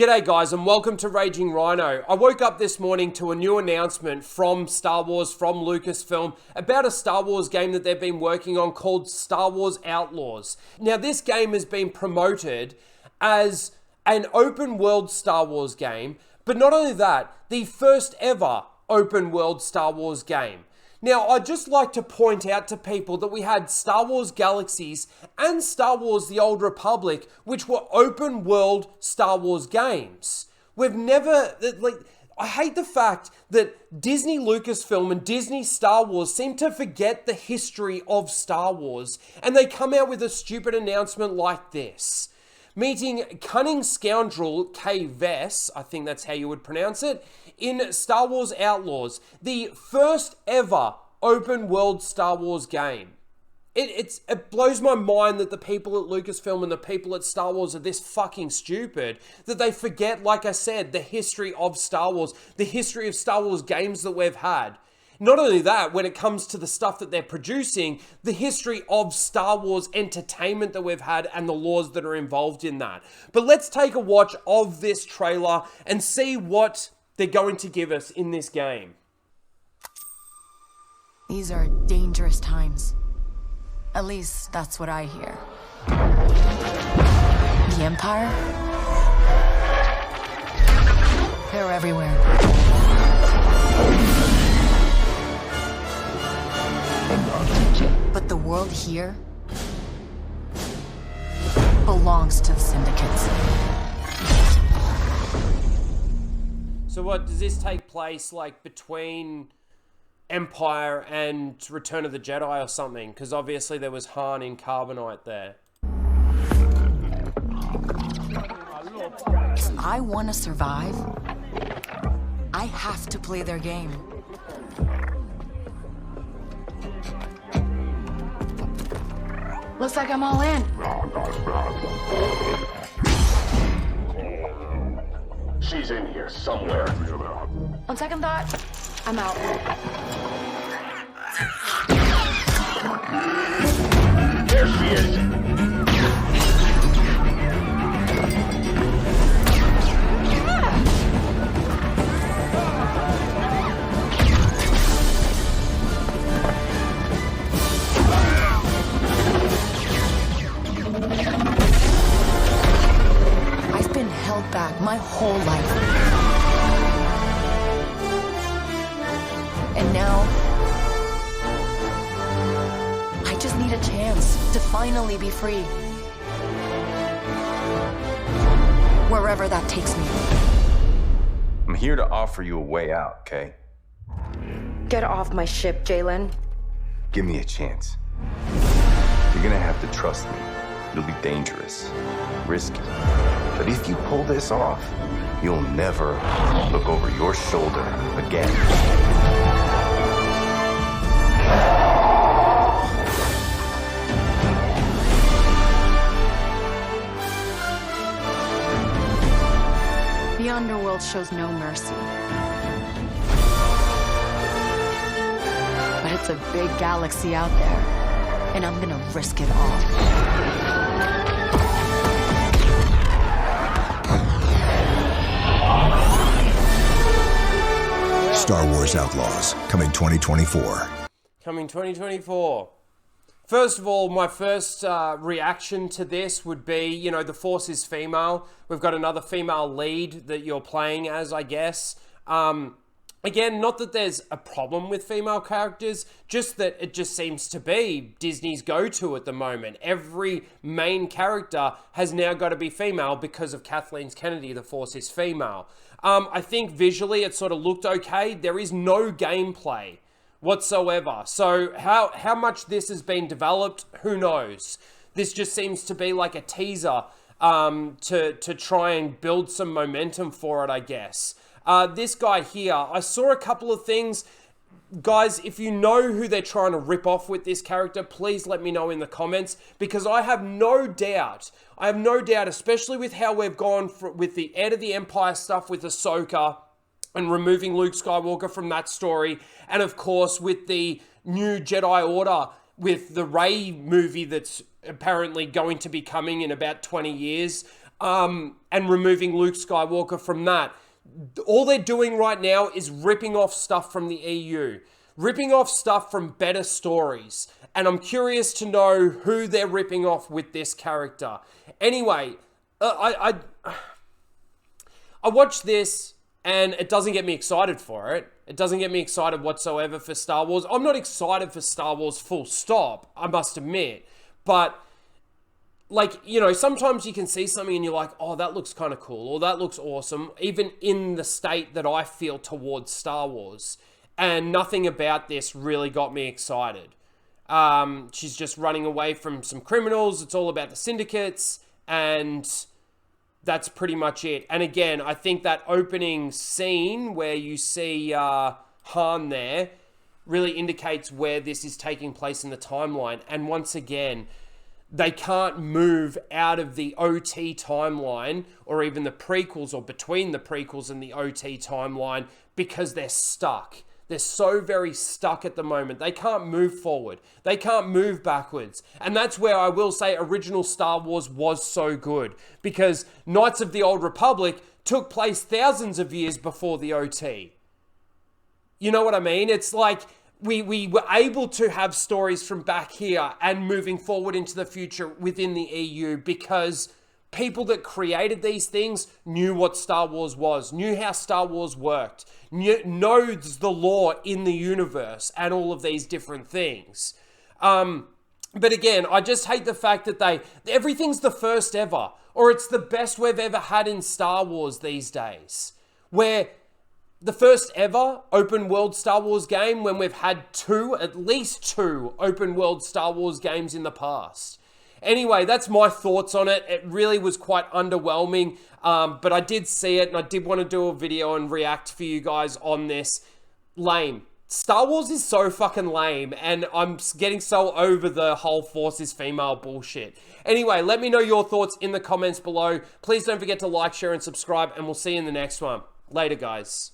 G'day guys and welcome to Raging Rhino. I woke up this morning to a new announcement from Star Wars, from Lucasfilm, about a Star Wars game that they've been working on called Star Wars Outlaws. Now this game has been promoted as an open world Star Wars game, but not only that, the first ever open world Star Wars game. Now, I'd just like to point out to people that we had Star Wars Galaxies and Star Wars The Old Republic, which were open world Star Wars games. We've never, I hate the fact that Disney Lucasfilm and Disney Star Wars seem to forget the history of Star Wars, and they come out with a stupid announcement like this. Meeting cunning scoundrel Kay Vess, I think that's how you would pronounce it, in Star Wars Outlaws, the first ever open world Star Wars game. It blows my mind that the people at Lucasfilm and the people at Star Wars are this fucking stupid, that they forget, like I said, the history of Star Wars, the history of Star Wars games that we've had. Not only that, when it comes to the stuff that they're producing, the history of Star Wars entertainment that we've had and the laws that are involved in that. But let's take a watch of this trailer and see what they're going to give us in this game. These are dangerous times. At least that's what I hear. The Empire? They're everywhere. But the world here belongs to the syndicates. So what, does this take place like between Empire and Return of the Jedi or something? Because obviously there was Han in Carbonite there. If I want to survive, I have to play their game. Looks like I'm all in. She's in here somewhere. On second thought, I'm out. There she is. I've been held back my whole life. And now, I just need a chance to finally be free. Wherever that takes me. I'm here to offer you a way out, Kay? Get off my ship, Jalen. Give me a chance. You're gonna have to trust me. It'll be dangerous, risky. But if you pull this off, you'll never look over your shoulder again. The underworld shows no mercy. But it's a big galaxy out there, and I'm gonna risk it all. Star Wars Outlaws, coming 2024. Coming 2024. First of all, my first reaction to this would be, you know, the Force is female. We've got another female lead that you're playing as, I guess. Again, not that there's a problem with female characters, just that it just seems to be Disney's go-to at the moment. Every main character has now got to be female because of Kathleen Kennedy, the Force is female. I think visually it sort of looked okay. There is no gameplay whatsoever. So how much this has been developed, who knows? This just seems to be like a teaser to try and build some momentum for it, I guess. This guy here, I saw a couple of things. Guys, if you know who they're trying to rip off with this character, please let me know in the comments, because I have no doubt, especially with how we've gone with the Heir to the Empire stuff with Ahsoka and removing Luke Skywalker from that story, and of course with the new Jedi Order with the Rey movie that's apparently going to be coming in about 20 years. and removing Luke Skywalker from that. All they're doing right now is ripping off stuff from the EU, ripping off stuff from better stories. And I'm curious to know who they're ripping off with this character. Anyway, I watched this and it doesn't get me excited for it. It doesn't get me excited whatsoever for Star Wars. I'm not excited for Star Wars full stop, I must admit. But, like, you know, sometimes you can see something and you're like, oh, that looks kind of cool, or that looks awesome, even in the state that I feel towards Star Wars. And nothing about this really got me excited. She's just running away from some criminals. It's all about the syndicates, and that's pretty much it. And again, I think that opening scene where you see Han there really indicates where this is taking place in the timeline. And once again, they can't move out of the OT timeline or even the prequels or between the prequels and the OT timeline because they're stuck. They're so very stuck at the moment. They can't move forward. They can't move backwards. And that's where I will say original Star Wars was so good, because Knights of the Old Republic took place thousands of years before the OT. You know what I mean? It's like we were able to have stories from back here and moving forward into the future within the EU because people that created these things knew what Star Wars was, knew how Star Wars worked, knows the lore in the universe and all of these different things. But again, I just hate the fact that everything's the first ever, or it's the best we've ever had in Star Wars these days. Where the first ever open world Star Wars game when we've had at least two open world Star Wars games in the past. Anyway, that's my thoughts on it. It really was quite underwhelming, but I did see it and I did want to do a video and react for you guys on this. Lame. Star Wars is so fucking lame, and I'm getting so over the whole Force is female bullshit. Anyway, let me know your thoughts in the comments below. Please don't forget to like, share, and subscribe, and we'll see you in the next one. Later, guys.